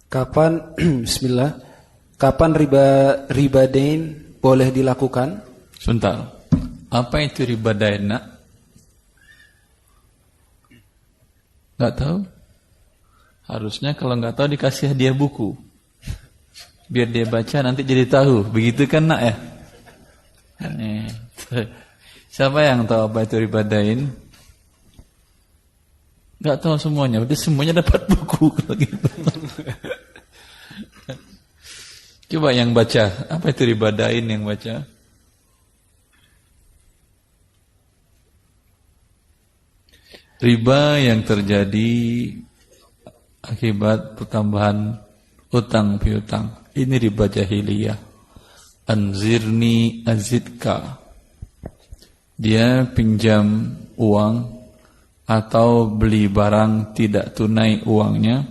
Kapan Bismillah, kapan riba dain boleh dilakukan? Sebentar. Apa itu riba dain, nak? Nggak tahu? Harusnya kalau nggak tahu dikasih hadiah buku. Biar dia baca nanti jadi tahu. Begitu kan, nak ya? Siapa yang tahu apa itu riba dain? Nggak tahu semuanya. Berarti semuanya dapat buku kalau gitu. Coba yang baca. Apa itu riba dain yang baca? Riba yang terjadi akibat pertambahan utang piutang. Ini riba jahiliyah. Anzirni azidka. Dia pinjam uang atau beli barang tidak tunai uangnya.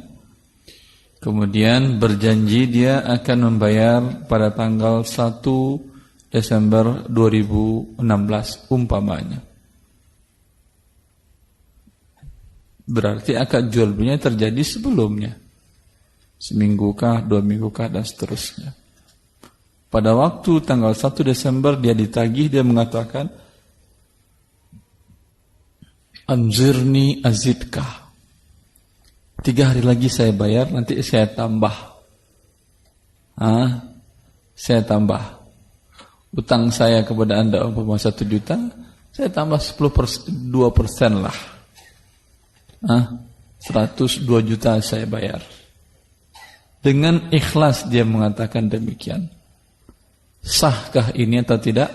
Kemudian berjanji dia akan membayar pada tanggal 1 Desember 2016 umpamanya. Berarti akad jual belinya terjadi sebelumnya. Seminggu kah, 2 minggu kah, dan seterusnya. Pada waktu tanggal 1 Desember dia ditagih, dia mengatakan, Anzirni azidka. 3 hari lagi saya bayar, nanti saya tambah. Saya tambah. Utang saya kepada Anda umpama 1 juta, saya tambah 2% lah. 102 juta saya bayar. Dengan ikhlas dia mengatakan demikian. Sahkah ini atau tidak?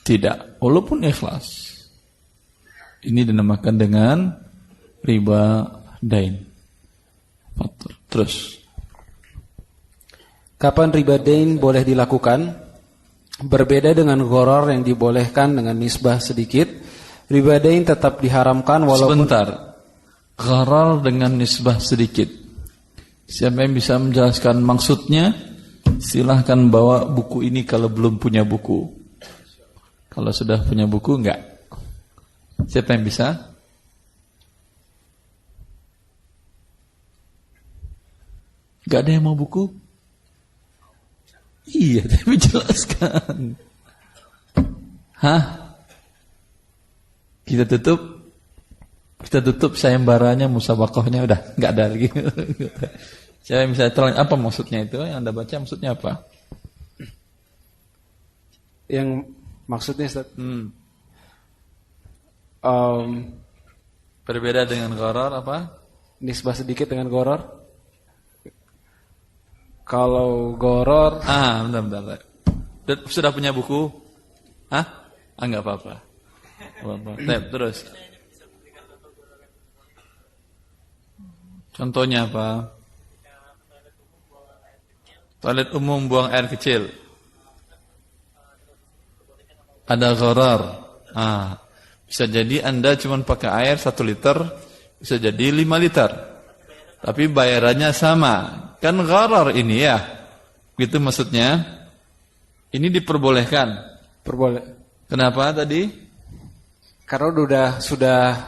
Tidak, walaupun ikhlas. Ini dinamakan dengan riba dain. Terus. Kapan riba dain boleh dilakukan? Berbeda dengan gharar yang dibolehkan dengan nisbah sedikit, riba dain tetap diharamkan walaupun... Sebentar. Gharar dengan nisbah sedikit. Siapa yang bisa menjelaskan maksudnya? Silahkan bawa buku ini kalau belum punya buku. Kalau sudah punya buku, enggak. Siapa yang bisa? Enggak ada yang mau buku? Iya, tapi jelaskan. Kita tutup sayembaranya, musabaqahnya udah enggak ada lagi. Saya bisa terang apa maksudnya itu? Yang Anda baca maksudnya apa? Yang maksudnya Ustaz, berbeda dengan gharar apa? nisbah sedikit dengan gharar. Kalau gharar, bentar. Sudah punya buku? Enggak apa-apa. Terus. Contohnya apa? Toilet umum buang air kecil. Ada gharar. Bisa jadi Anda cuma pakai air 1 liter, bisa jadi 5 liter. Tapi bayarannya sama. Kan gharar ini ya. Gitu maksudnya. Ini diperbolehkan. Kenapa tadi? Karena sudah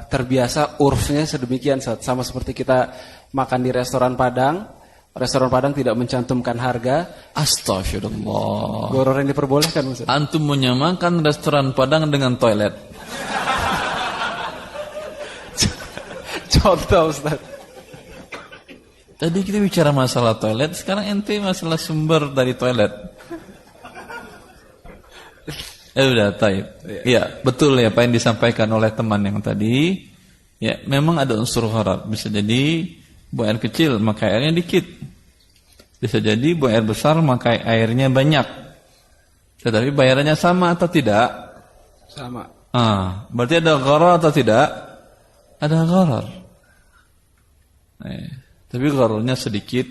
terbiasa urfnya sedemikian, sama seperti kita makan di restoran Padang. Restoran Padang tidak mencantumkan harga. Astagfirullah. Gharar yang diperbolehkan, Ustaz. Antum menyamakan restoran Padang dengan toilet. Contoh, Ustaz. Tadi kita bicara masalah toilet, sekarang ente masalah sumber dari toilet. Udah, taib. Ya, betul ya apa yang disampaikan oleh teman yang tadi. Ya, memang ada unsur gharar. Bisa jadi buang air kecil, maka airnya dikit. Bisa jadi buang air besar, maka airnya banyak. Tetapi bayarannya sama atau tidak? Sama. Berarti ada gharar atau tidak? Ada gharar. Tapi ghararnya sedikit.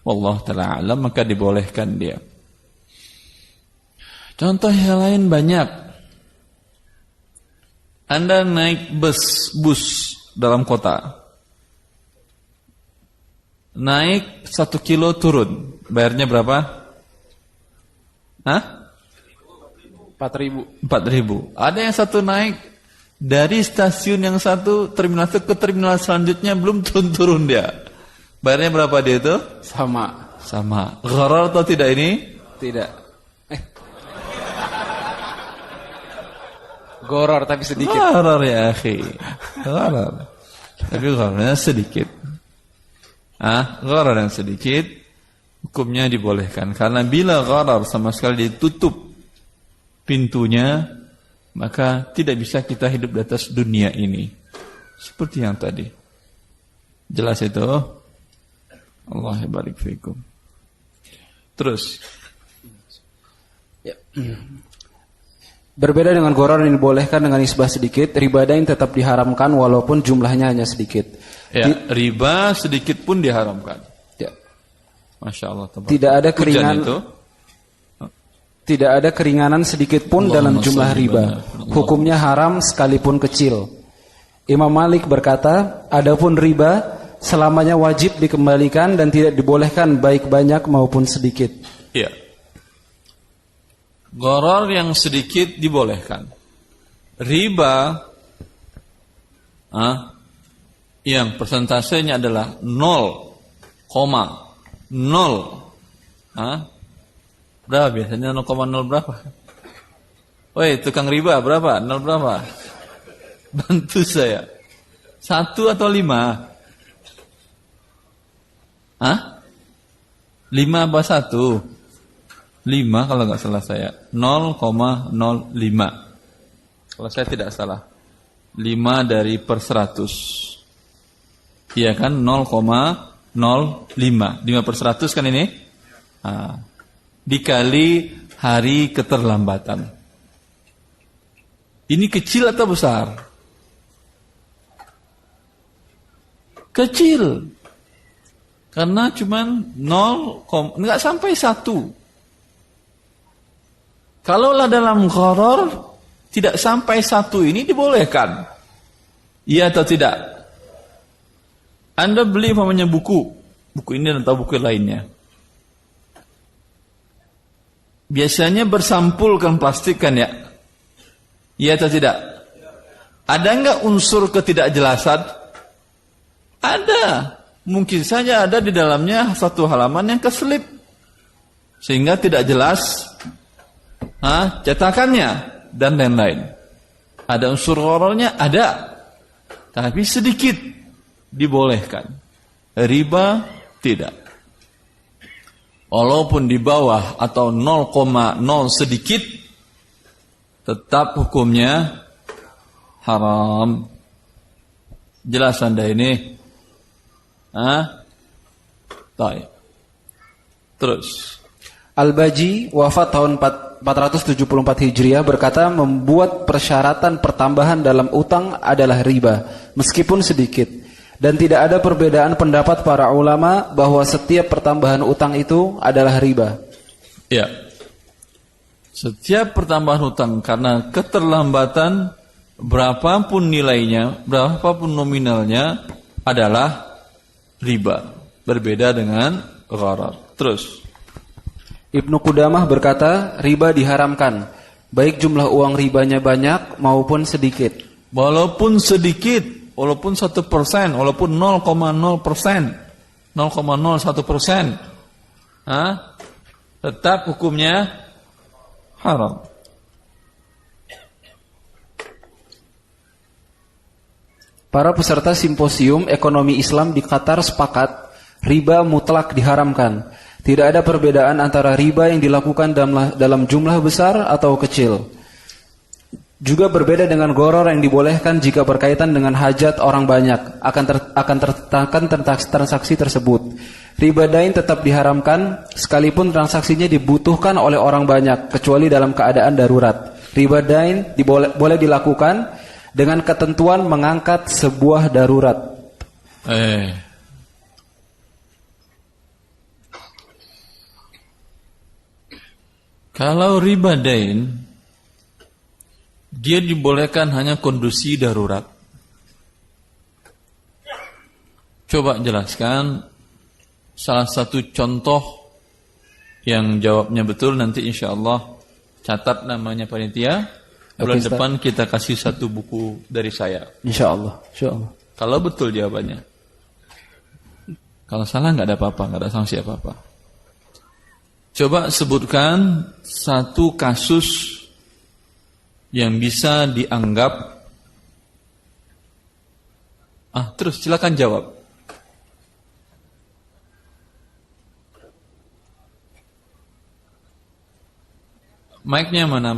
Wallahu ta'ala alam, maka dibolehkan dia. Contoh yang lain banyak. Anda naik bus dalam kota. Naik 1 kilo turun. Bayarnya berapa? 4.000. Ada yang satu naik dari stasiun yang satu, terminal satu ke terminal selanjutnya belum turun dia. Bayarnya berapa dia itu? Sama. Sama. Gharar atau tidak ini? Tidak. Goror tapi sedikit. Gharar ya akhi. Gharar. Tapi ghararnya sedikit. Gharar yang sedikit hukumnya dibolehkan. Karena bila gharar sama sekali ditutup pintunya, maka tidak bisa kita hidup di atas dunia ini. Seperti yang tadi. Jelas itu? Allah barik fikum. Terus. Ya. Berbeda dengan gharar yang dibolehkan dengan nisbah sedikit, riba dain tetap diharamkan walaupun jumlahnya hanya sedikit. Ya, riba sedikit pun diharamkan. Ya. Masya Allah. Tidak ada tidak ada keringanan sedikit pun dalam jumlah riba. Hukumnya haram sekalipun kecil. Imam Malik berkata, adapun riba selamanya wajib dikembalikan dan tidak dibolehkan baik banyak maupun sedikit. Iya. Gharar yang sedikit dibolehkan. Riba yang persentasenya adalah 0,0. Berapa biasanya 0,0 berapa? Woi, tukang riba berapa? 0 berapa? Bantu saya. 1 atau 5? 5 apa 1? 5 kalau nggak salah saya. 0,05. Kalau saya tidak salah. 5 dari per 100. Iya kan? 0,05. 5 per 100 kan ini? Dikali hari keterlambatan. Ini kecil atau besar? Kecil. Karena cuman 0, enggak sampai 1. Kalaulah dalam gharar tidak sampai 1 ini dibolehkan. Iya atau tidak? Anda beli umpamanya buku ini atau buku lainnya. Biasanya bersampulkan plastik kan ya? Iya atau tidak? Ada enggak unsur ketidakjelasan? Ada. Mungkin saja ada di dalamnya satu halaman yang keselip. Sehingga tidak jelas cetakannya dan lain-lain. Ada unsur ghararnya? Ada. Tapi sedikit dibolehkan. Riba tidak. Walaupun di bawah atau 0,0 sedikit, tetap hukumnya haram. Jelas Anda ini? Baik. Terus. Al-Baji wafat tahun 474 Hijriah berkata membuat persyaratan pertambahan dalam utang adalah riba, meskipun sedikit. Dan tidak ada perbedaan pendapat para ulama bahwa setiap pertambahan utang itu adalah riba. Ya. Setiap pertambahan utang karena keterlambatan, berapapun nilainya, berapapun nominalnya adalah riba. Berbeda dengan gharar. Terus. Ibnu Qudamah berkata, riba diharamkan, baik jumlah uang ribanya banyak maupun sedikit. Walaupun sedikit, walaupun 1%, walaupun 0,0%, 0,01%, tetap hukumnya haram. Para peserta simposium ekonomi Islam di Qatar sepakat, riba mutlak diharamkan. Tidak ada perbedaan antara riba yang dilakukan dalam jumlah besar atau kecil. Juga berbeda dengan gharar yang dibolehkan jika berkaitan dengan hajat orang banyak, akan tertekan transaksi tersebut. Riba dain tetap diharamkan sekalipun transaksinya dibutuhkan oleh orang banyak, kecuali dalam keadaan darurat. Riba dain boleh dilakukan dengan ketentuan mengangkat sebuah darurat. Kalau riba dain, dia dibolehkan hanya kondisi darurat. Coba jelaskan salah satu contoh yang jawabnya betul, nanti insya Allah catat namanya panitia. Bulan depan kita kasih satu buku dari saya. Insya Allah. Kalau betul jawabannya. Kalau salah nggak ada apa-apa, nggak ada sanksi apa-apa. Coba sebutkan satu kasus yang bisa dianggap. Terus silakan jawab. Mic-nya mana?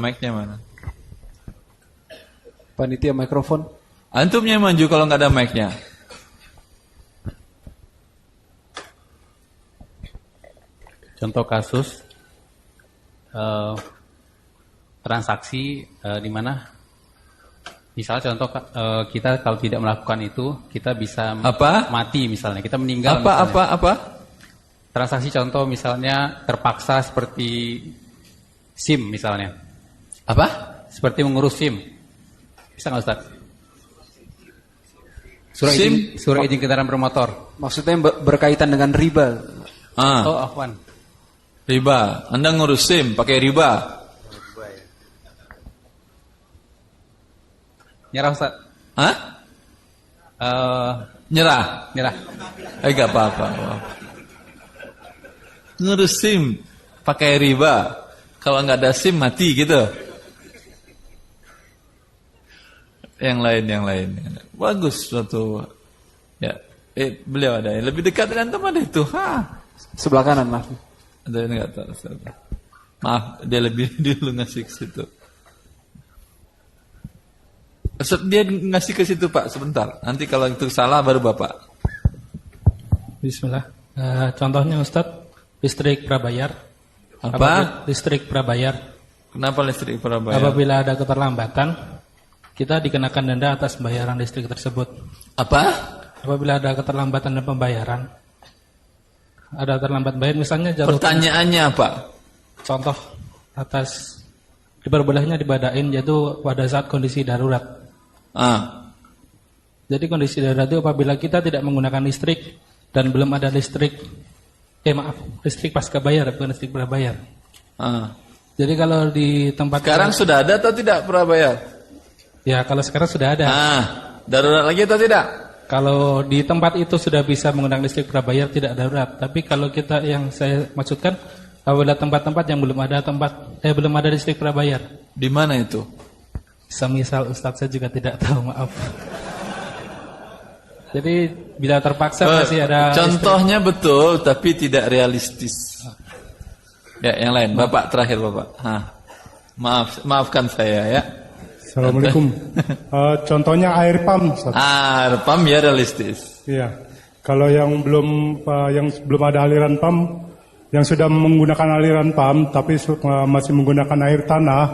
Panitia mikrofon. Antumnya maju kalau nggak ada mic-nya. Contoh kasus transaksi di mana misalnya contoh kita kalau tidak melakukan itu kita bisa mati misalnya, kita meninggal. Apa? Transaksi contoh misalnya terpaksa seperti SIM misalnya. Apa? Seperti mengurus SIM. Bisa nggak Ustaz? Surat izin kendaraan bermotor. Maksudnya berkaitan dengan riba. Oh, afwan. Riba. Anda ngurus SIM pakai riba. Nyerah Ustaz. Nyerah. Gak apa-apa. Ngurus SIM pakai riba. Kalau nggak ada SIM mati gitu. Yang lain. Bagus suatu. Ya, beliau ada yang lebih dekat dengan teman itu. Sebelah kanan, maaf. Ada yang nggak tahu. Maaf, dia lebih dulu ngasih ke situ. Dia ngasih ke situ Pak, sebentar. Nanti kalau itu salah baru Bapak. Bismillah. Contohnya Ustadz, listrik prabayar. Apa? Listrik prabayar. Kenapa listrik prabayar? Apabila ada keterlambatan, kita dikenakan denda atas pembayaran listrik tersebut. Apa? Apabila ada keterlambatan dan pembayaran, ada terlambat bayar misalnya jatuh. Pertanyaannya apa? Contoh atas diperbelahnya dibadain yaitu pada saat kondisi darurat. Jadi kondisi darurat itu apabila kita tidak menggunakan listrik dan belum ada listrik, listrik pasca bayar bukan listrik prabayar. Jadi kalau di tempat sekarang sudah ada atau tidak prabayar? Ya kalau sekarang sudah ada. Darurat lagi atau tidak? Kalau di tempat itu sudah bisa menggunakan listrik prabayar tidak darurat. Tapi kalau kita yang saya maksudkan apabila tempat-tempat yang belum ada listrik prabayar. Di mana itu? Semisal Ustadz saya juga tidak tahu, maaf. Jadi bila terpaksa masih ada contohnya listrik. Betul tapi tidak realistis. Ya, yang lain. Bapak terakhir Bapak. Maafkan saya ya. Assalamualaikum. Contohnya air pump. Air pump ya realistis. Iya. Kalau yang belum ada aliran pump, yang sudah menggunakan aliran pump tapi masih menggunakan air tanah,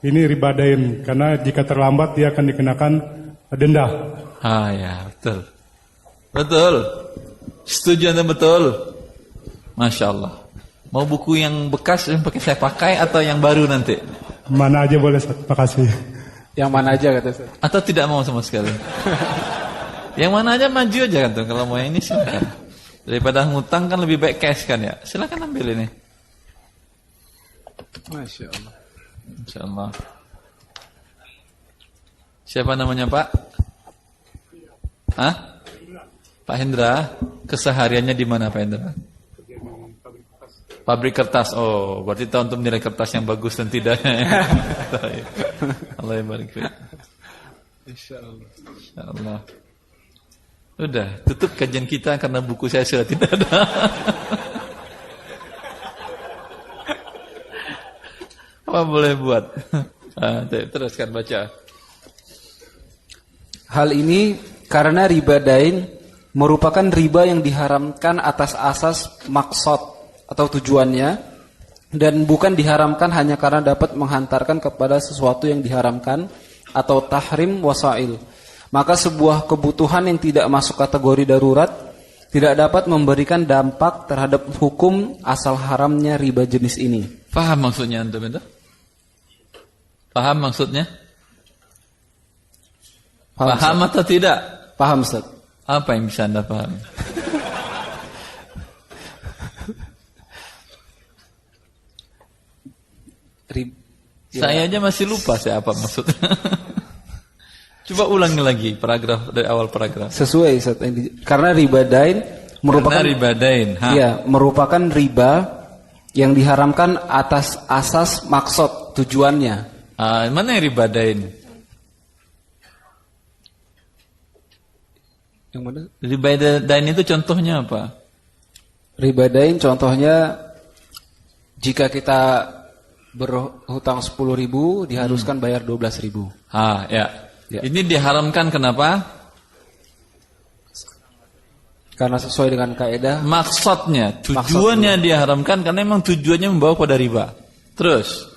ini riba dain karena jika terlambat dia akan dikenakan denda. Ya, betul. Setuju Anda betul. Masya Allah. Mau buku yang bekas yang saya pakai atau yang baru nanti? Mana aja boleh, terima kasih. Yang mana aja kata saya. Atau tidak mau sama sekali. Yang mana aja maju aja kan tuh. Kalau mau yang ini silakan. Daripada ngutang kan lebih baik cash kan ya. Silakan ambil ini. Masya Allah. Masya Allah. Siapa namanya Pak? Pak Hendra. Kesehariannya di mana Pak Hendra? Pabrik kertas. Oh, berarti tahu untuk menilai kertas yang bagus dan tidaknya. Allah yang barik. Insyaallah. Udah, tutup kajian kita karena buku saya sudah tidak ada. Apa boleh buat? Teruskan baca. Hal ini karena riba dain merupakan riba yang diharamkan atas asas maksud atau tujuannya dan bukan diharamkan hanya karena dapat menghantarkan kepada sesuatu yang diharamkan atau tahrim wasail. Maka sebuah kebutuhan yang tidak masuk kategori darurat tidak dapat memberikan dampak terhadap hukum asal haramnya riba jenis ini. Paham maksudnya antum itu? Paham maksudnya? Paham atau tidak? Paham Ustaz. Apa yang bisa Anda pahami? Saya aja masih lupa saya apa maksudnya. Coba ulangi lagi paragraf dari awal paragraf. Sesuai Ustaz. Karena riba dain merupakan riba dain. Iya, merupakan riba yang diharamkan atas asas maksud tujuannya. Mana yang riba dain? Yang mana? Riba dain itu contohnya apa? Riba dain contohnya jika kita berhutang 10.000 diharuskan bayar 12.000. Ya. Ya. Ini diharamkan kenapa? Karena sesuai dengan kaidah Maksudnya, tujuannya diharamkan karena memang tujuannya membawa pada riba. Terus,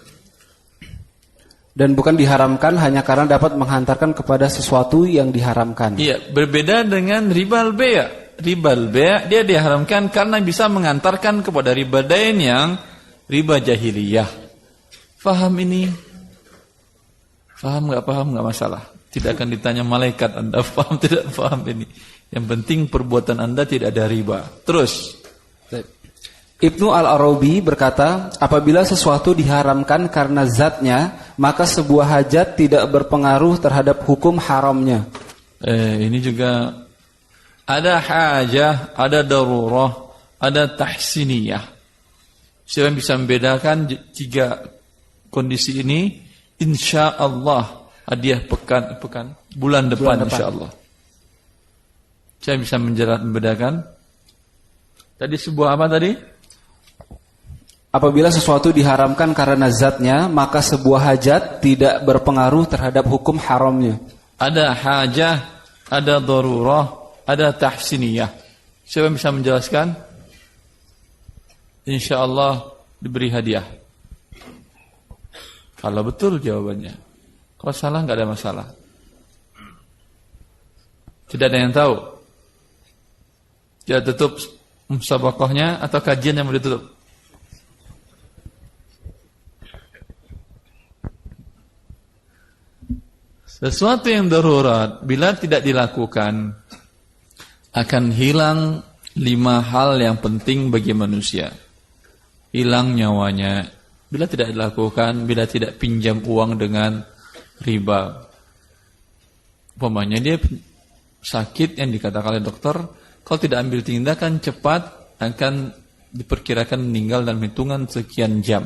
dan bukan diharamkan hanya karena dapat menghantarkan kepada sesuatu yang diharamkan. iya, berbeda dengan riba al-bay'. Riba al-bay' dia diharamkan karena bisa mengantarkan kepada riba dain yang riba jahiliyah. Faham ini? Faham nggak masalah. Tidak akan ditanya malaikat Anda faham tidak faham ini. Yang penting perbuatan Anda tidak ada riba. Terus. Ibnu Al-Arabi berkata, apabila sesuatu diharamkan karena zatnya, maka sebuah hajat tidak berpengaruh terhadap hukum haramnya. Ini juga ada hajah, ada darurah, ada tahsiniyah. Siapa yang bisa membedakan tiga kondisi ini? Insya Allah hadiah bulan depan insya Allah. Saya bisa membedakan. Tadi sebuah apa tadi? Apabila sesuatu diharamkan karena zatnya, maka sebuah hajat tidak berpengaruh terhadap hukum haramnya. Ada hajah, ada darurah, ada tahsiniyah. Siapa yang bisa menjelaskan? Insya Allah diberi hadiah. Kalau betul jawabannya. Kalau salah nggak ada masalah. Tidak ada yang tahu. Dia tutup musabaqahnya atau kajian yang mau ditutup? Sesuatu yang darurat bila tidak dilakukan akan hilang 5 hal yang penting bagi manusia. Hilang nyawanya bila tidak dilakukan, bila tidak pinjam uang dengan riba. Umpamanya dia sakit yang dikatakan oleh dokter, kalau tidak ambil tindakan cepat akan diperkirakan meninggal dalam hitungan sekian jam.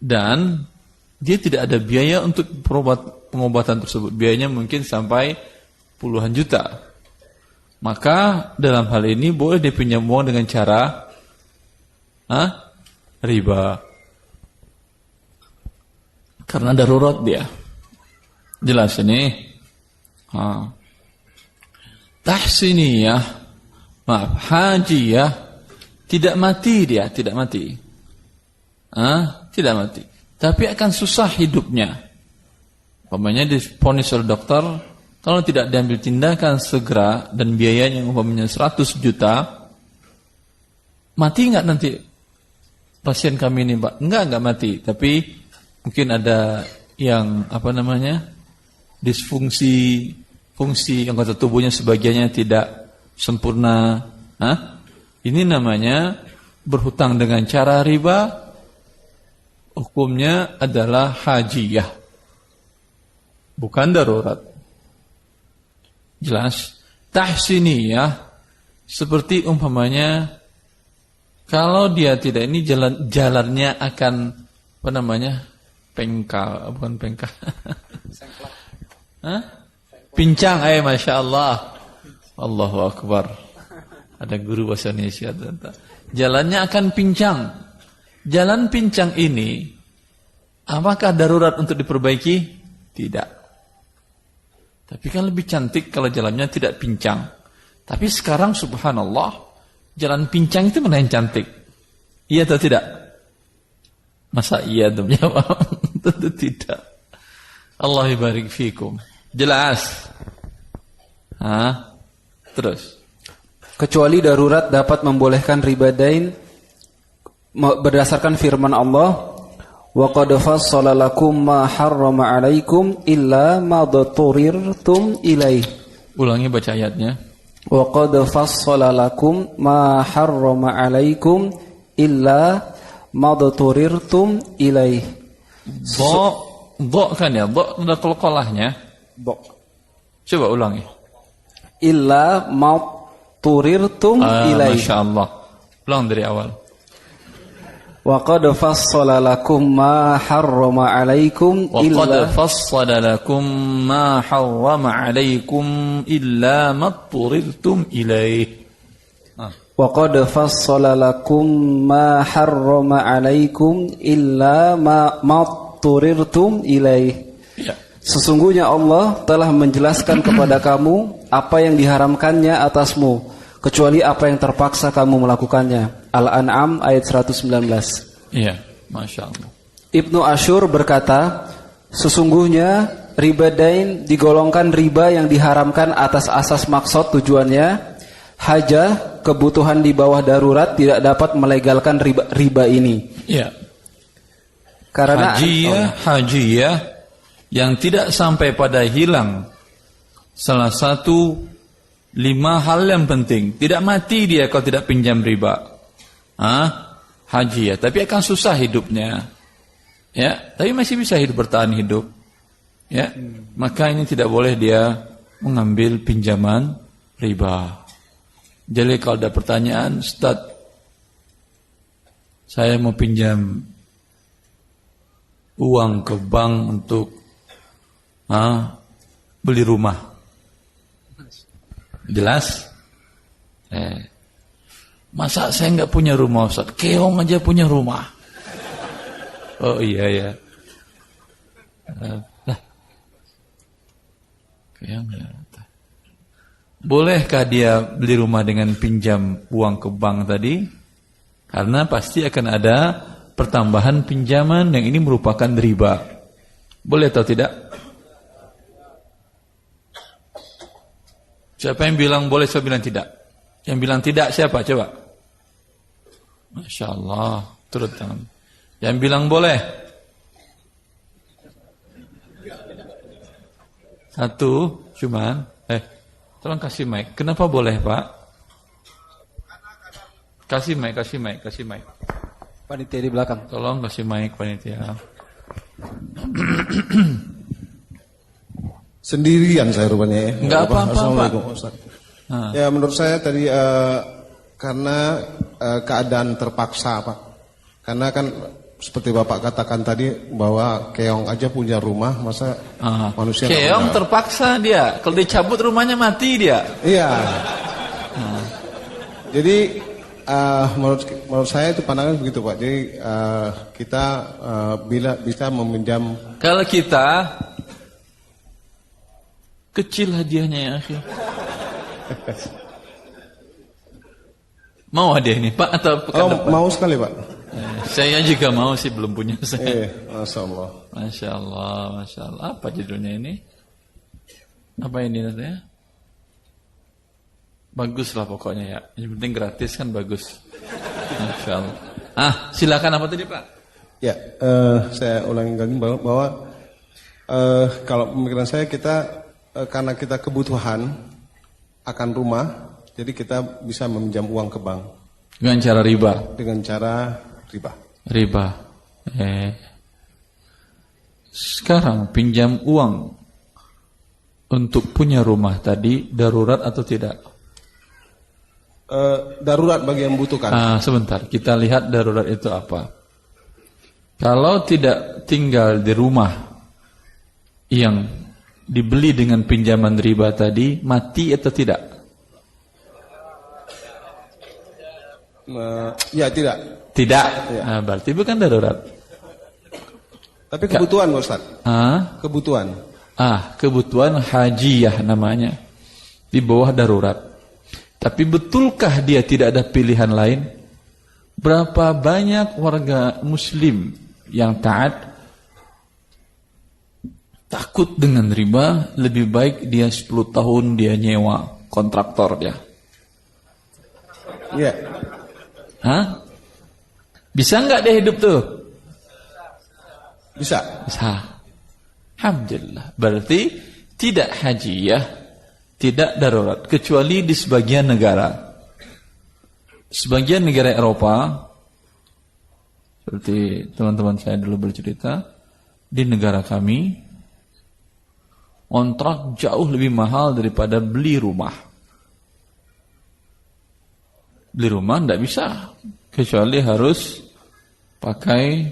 Dan dia tidak ada biaya untuk pengobatan tersebut. Biayanya mungkin sampai puluhan juta. Maka dalam hal ini boleh dipinjam uang dengan cara riba. Karena darurat dia. Jelas ini. Tahsiniyah, maaf, hajiyah, tidak mati dia, tidak mati. Tidak mati. Tapi akan susah hidupnya. Umpamanya divonis oleh dokter, kalau tidak diambil tindakan segera dan biayanya umpamanya 100 juta, mati enggak nanti pasien kami ini, Pak? Enggak mati, tapi mungkin ada yang disfungsi fungsi anggota tubuhnya sebagiannya tidak sempurna. Ini namanya berhutang dengan cara riba. Hukumnya adalah hajiyah, bukan darurat. Jelas. Tahsiniyah seperti umpamanya kalau dia tidak ini jalannya akan pengkal, bukan pengkal. Pincang, Masya Allah. Allahu Akbar. Ada guru bahasa Indonesia. Jalannya akan pincang. Jalan pincang ini, apakah darurat untuk diperbaiki? Tidak. Tapi kan lebih cantik kalau jalannya tidak pincang. Tapi sekarang subhanallah, jalan pincang itu mana yang cantik? Iya atau tidak? Masa iya dong jawab? Tentu tidak. Allah barik fikum. Jelas. Terus. Kecuali darurat dapat membolehkan riba dain berdasarkan firman Allah, wa qad fassala lakum ma harrama 'alaikum illa ma dhaturirtum ilaih. Ulangi baca ayatnya. Wa qad fassala lakum ma harrama 'alaikum illa ma dhaturirtum ilaih. Dha kan ya, dha ada qalqalahnya. Dha. Coba ulangi. Illa ma turirtum ilaih. Masya Allah. Ulang dari awal. Wa qad fassala lakum ma harrama alaikum Wa qad illa fassala lakum ma harrama alaikum illa ma turirtum ilaih. wa qad fassala lakum ma harrama alaikum illa ma turirtum ilaih. Ya. Sesungguhnya Allah telah menjelaskan kepada kamu apa yang diharamkannya atasmu, kecuali apa yang terpaksa kamu melakukannya. Al-An'am ayat 119. Iya, Masya Allah. Ibnu Ashur berkata, sesungguhnya riba dain digolongkan riba yang diharamkan atas asas maksud tujuannya. Hajah, kebutuhan di bawah darurat tidak dapat melegalkan riba ini. Iya. Karena Hajiyah yang tidak sampai pada hilang salah satu 5 hal yang penting. Tidak mati dia kalau tidak pinjam riba. Hajiyah, tapi akan susah hidupnya. Ya, tapi masih bisa bertahan hidup. Ya, maka ini tidak boleh dia mengambil pinjaman riba. Jadi kalau ada pertanyaan, Ustaz, saya mau pinjam uang ke bank untuk beli rumah. Jelas? Masa saya nggak punya rumah, Ustaz? Keong aja punya rumah. Oh iya ya. Keong ya. Bolehkah dia beli rumah dengan pinjam uang ke bank tadi? Karena pasti akan ada pertambahan pinjaman yang ini merupakan riba. Boleh atau tidak? Siapa yang bilang boleh, siapa bilang tidak? Yang bilang tidak siapa? Coba. Masya Allah. Turut tangan. Yang bilang boleh. 1 cuman. Tolong kasih mic. Kenapa boleh, Pak? Kasih mic. panitia di belakang. Tolong kasih mic panitia. Sendirian saya rupanya ya. Enggak apa-apa, Assalamualaikum, Ustaz. Ya menurut saya tadi karena keadaan terpaksa, Pak. Karena kan seperti Bapak katakan tadi bahwa keong aja punya rumah, masa manusia keong terpaksa dia. Kalau dicabut rumahnya mati dia. Iya. Jadi menurut saya itu pandangan begitu, Pak. Jadi kita bila bisa meminjam. Kalau kita kecil hadiahnya ya, akhi. Mau hadiah ini, Pak, atau pekan depan? Mau sekali, Pak. Saya juga mau sih, belum punya saya. Masya Allah. Masya Allah, Masya Allah. Apa judulnya ini? Apa ini nantinya? Bagus lah pokoknya ya. Yang penting gratis kan bagus. Masya Allah. Silakan apa tadi, Pak? Ya, saya ulangi lagi bahwa kalau pemikiran saya kita karena kita kebutuhan akan rumah, jadi kita bisa meminjam uang ke bank. Dengan cara riba. Dengan cara riba. Riba. Sekarang pinjam uang untuk punya rumah tadi darurat atau tidak? Darurat bagi yang membutuhkan. Sebentar, kita lihat darurat itu apa. Kalau tidak tinggal di rumah yang dibeli dengan pinjaman riba tadi, mati atau tidak? Ya tidak. Tidak. Ya. Berarti bukan darurat. Tapi kebutuhan, Ustaz. Kebutuhan. Kebutuhan hajiyah namanya. Di bawah darurat. Tapi betulkah dia tidak ada pilihan lain? Berapa banyak warga muslim yang taat takut dengan riba, lebih baik dia 10 tahun dia nyewa kontraktor dia. Iya. Bisa nggak dia hidup tuh? Bisa. Alhamdulillah. Berarti tidak hajiyah, tidak darurat, kecuali di sebagian negara. Sebagian negara Eropa, seperti teman-teman saya dulu bercerita, di negara kami, kontrak jauh lebih mahal daripada beli rumah. Beli rumah tidak bisa, kecuali harus pakai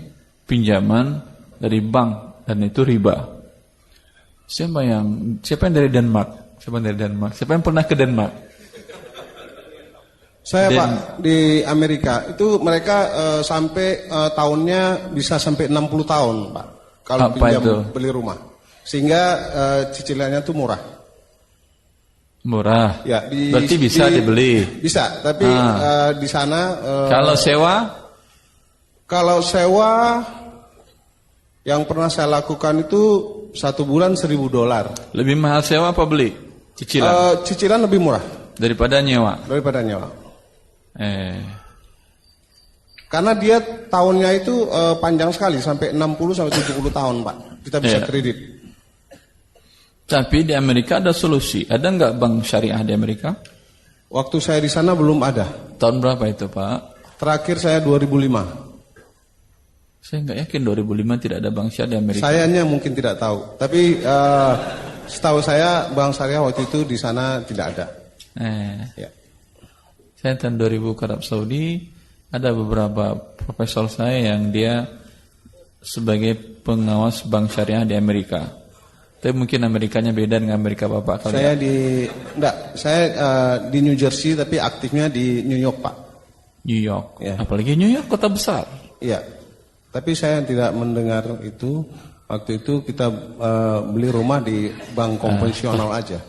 pinjaman dari bank, dan itu riba. Siapa yang dari Denmark? Siapa yang pernah ke Denmark? Saya Pak di Amerika itu mereka sampai tahunnya bisa sampai 60 tahun Pak kalau pinjam beli rumah, sehingga cicilannya tuh murah. Murah. Ya, berarti bisa dibeli. Bisa, tapi di sana kalau sewa? Kalau sewa yang pernah saya lakukan itu 1 bulan $1.000. Lebih mahal sewa apa beli? Cicilan? Cicilan lebih murah daripada nyewa. Karena dia tahunnya itu panjang sekali, sampai 60 sampai 70 tahun Pak. Kita bisa kredit. Tapi di Amerika ada solusi. Ada nggak bank syariah di Amerika? Waktu saya di sana belum ada. Tahun berapa itu Pak? Terakhir saya 2005. Saya nggak yakin 2005 tidak ada bank syariah di Amerika. Sayanya mungkin tidak tahu. Tapi setahu saya bank syariah waktu itu di sana tidak ada. Ya. Saya tahun 2000 ke Arab Saudi, ada beberapa profesor saya yang dia sebagai pengawas bank syariah di Amerika. Tapi mungkin Amerikanya beda dengan Amerika Bapak kali. Saya di New Jersey tapi aktifnya di New York Pak. New York. Ya. Apalagi New York kota besar. Iya. Tapi saya tidak mendengar itu. Waktu itu kita beli rumah di bank konvensional aja.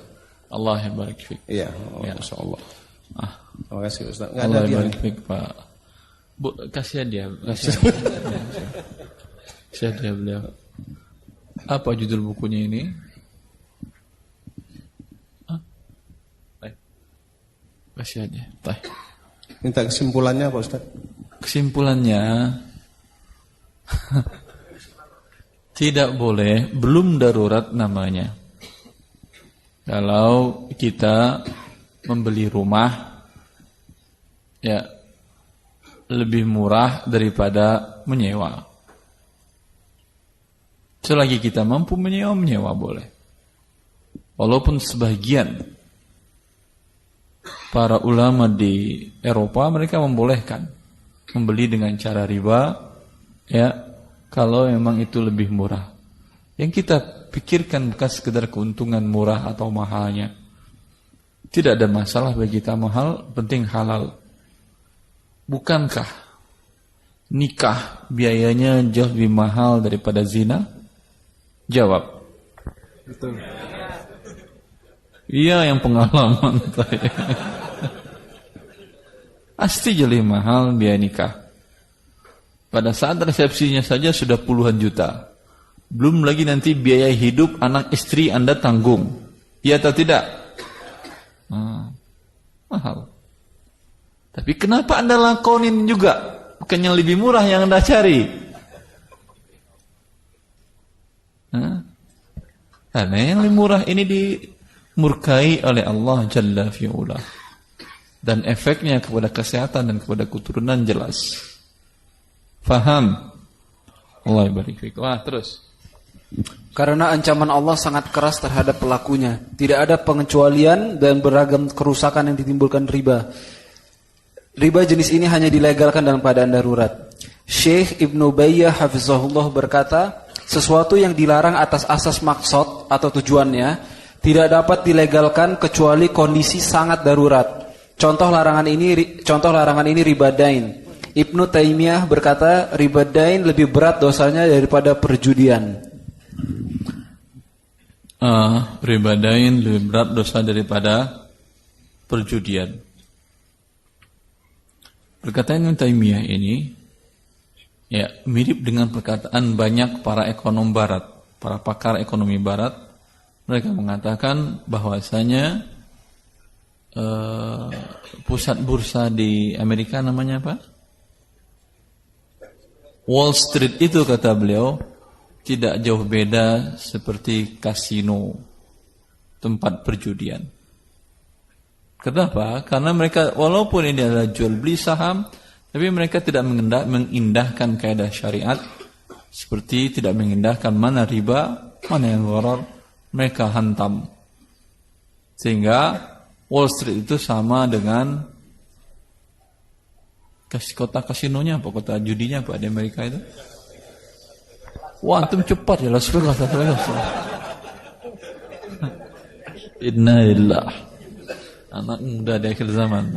Allah yang barik fiik. Iya, Masya Allah. Terima kasih Ustaz. Allah yang barik fiik Pak. Bu, kasih dia. Kasih dia beliau. Apa judul bukunya ini? Kasih aja. Minta kesimpulannya Pak Ustaz. Kesimpulannya tidak boleh, belum darurat namanya. Kalau kita membeli rumah ya lebih murah daripada menyewa. Selagi kita mampu menyewa boleh. Walaupun sebagian para ulama di Eropa mereka membolehkan membeli dengan cara riba, ya, kalau memang itu lebih murah. Yang kita pikirkan bukan sekedar keuntungan murah atau mahalnya. Tidak ada masalah bagi kita mahal, penting halal. Bukankah nikah biayanya jauh lebih mahal daripada zina? Jawab. Betul. Iya, yang pengalaman. Pasti jadi mahal biaya nikah. Pada saat resepsinya saja sudah puluhan juta. Belum lagi nanti biaya hidup anak istri Anda tanggung. Iya atau tidak? Mahal. Tapi kenapa Anda lakonin juga? Bukan yang lebih murah yang Anda cari. Karena yang lebih murah ini dimurkai oleh Allah Jalla fi'ula. Dan efeknya kepada kesehatan dan kepada keturunan jelas. Faham? Allah barik fiik. Wah, terus. Karena ancaman Allah sangat keras terhadap pelakunya. Tidak ada pengecualian dan beragam kerusakan yang ditimbulkan riba. Riba jenis ini hanya dilegalkan dalam keadaan darurat. Syekh Ibnu Bayyah hafizahullah berkata, sesuatu yang dilarang atas asas maksud atau tujuannya tidak dapat dilegalkan kecuali kondisi sangat darurat. Contoh larangan ini riba dain. Ibnu Taimiyah berkata riba dain lebih berat dosanya daripada perjudian. Riba dain lebih berat dosa daripada perjudian. Perkataan Ibnu Taimiyah ini ya mirip dengan perkataan banyak para ekonom barat, para pakar ekonomi barat. Mereka mengatakan bahwasanya pusat bursa di Amerika namanya apa? Wall Street itu kata beliau tidak jauh beda seperti kasino, tempat perjudian. Kenapa? Karena mereka walaupun ini adalah jual beli saham, tapi mereka tidak mengindahkan kaidah syariat, seperti tidak mengindahkan mana riba, mana yang gharar, mereka hantam. Sehingga Wall Street itu sama dengan Kota kasinonya apa? Kota judinya apa di Amerika itu? Wah, antum cepat ya, Las Vegas. Innalillah. Anak muda di akhir zaman.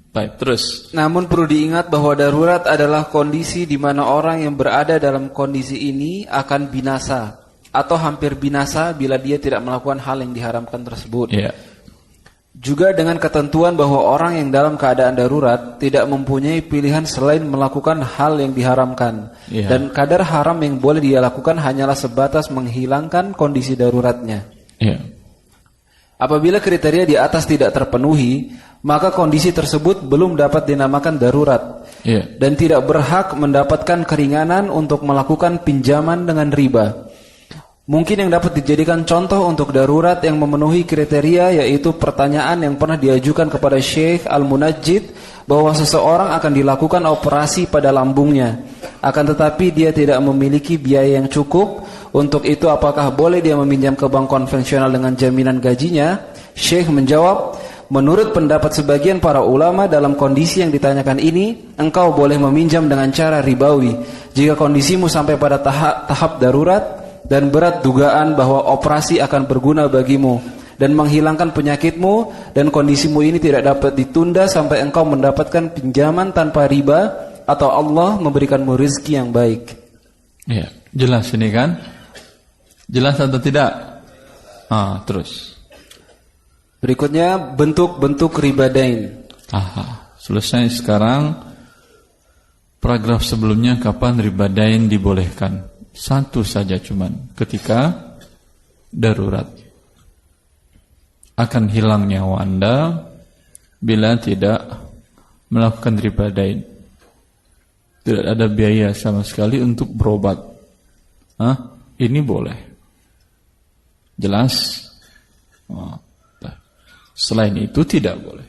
Baik, terus. Namun perlu diingat bahwa darurat adalah kondisi di mana orang yang berada dalam kondisi ini akan binasa atau hampir binasa bila dia tidak melakukan hal yang diharamkan tersebut. Yeah. Juga dengan ketentuan bahwa orang yang dalam keadaan darurat tidak mempunyai pilihan selain melakukan hal yang diharamkan. Yeah. Dan kadar haram yang boleh dia lakukan hanyalah sebatas menghilangkan kondisi daruratnya. Yeah. Apabila kriteria di atas tidak terpenuhi, maka kondisi tersebut belum dapat dinamakan darurat. Yeah. Dan tidak berhak mendapatkan keringanan untuk melakukan pinjaman dengan riba. Mungkin yang dapat dijadikan contoh untuk darurat yang memenuhi kriteria yaitu pertanyaan yang pernah diajukan kepada Syekh Al-Munajjid bahwa seseorang akan dilakukan operasi pada lambungnya. Akan tetapi dia tidak memiliki biaya yang cukup. Untuk itu apakah boleh dia meminjam ke bank konvensional dengan jaminan gajinya? Syekh menjawab, menurut pendapat sebagian para ulama dalam kondisi yang ditanyakan ini, engkau boleh meminjam dengan cara ribawi. Jika kondisimu sampai pada tahap darurat dan berat dugaan bahwa operasi akan berguna bagimu dan menghilangkan penyakitmu dan kondisimu ini tidak dapat ditunda sampai engkau mendapatkan pinjaman tanpa riba atau Allah memberikanmu rezeki yang baik. Ya, jelas ini kan? Jelas atau tidak? Terus. Berikutnya bentuk-bentuk ribadain. Selesai sekarang. Paragraf sebelumnya kapan ribadain dibolehkan? Satu saja cuman ketika darurat. Akan hilang nyawa Anda bila tidak melakukan ribadain. Tidak ada biaya sama sekali untuk berobat. Ini boleh. Jelas? Selain itu tidak boleh.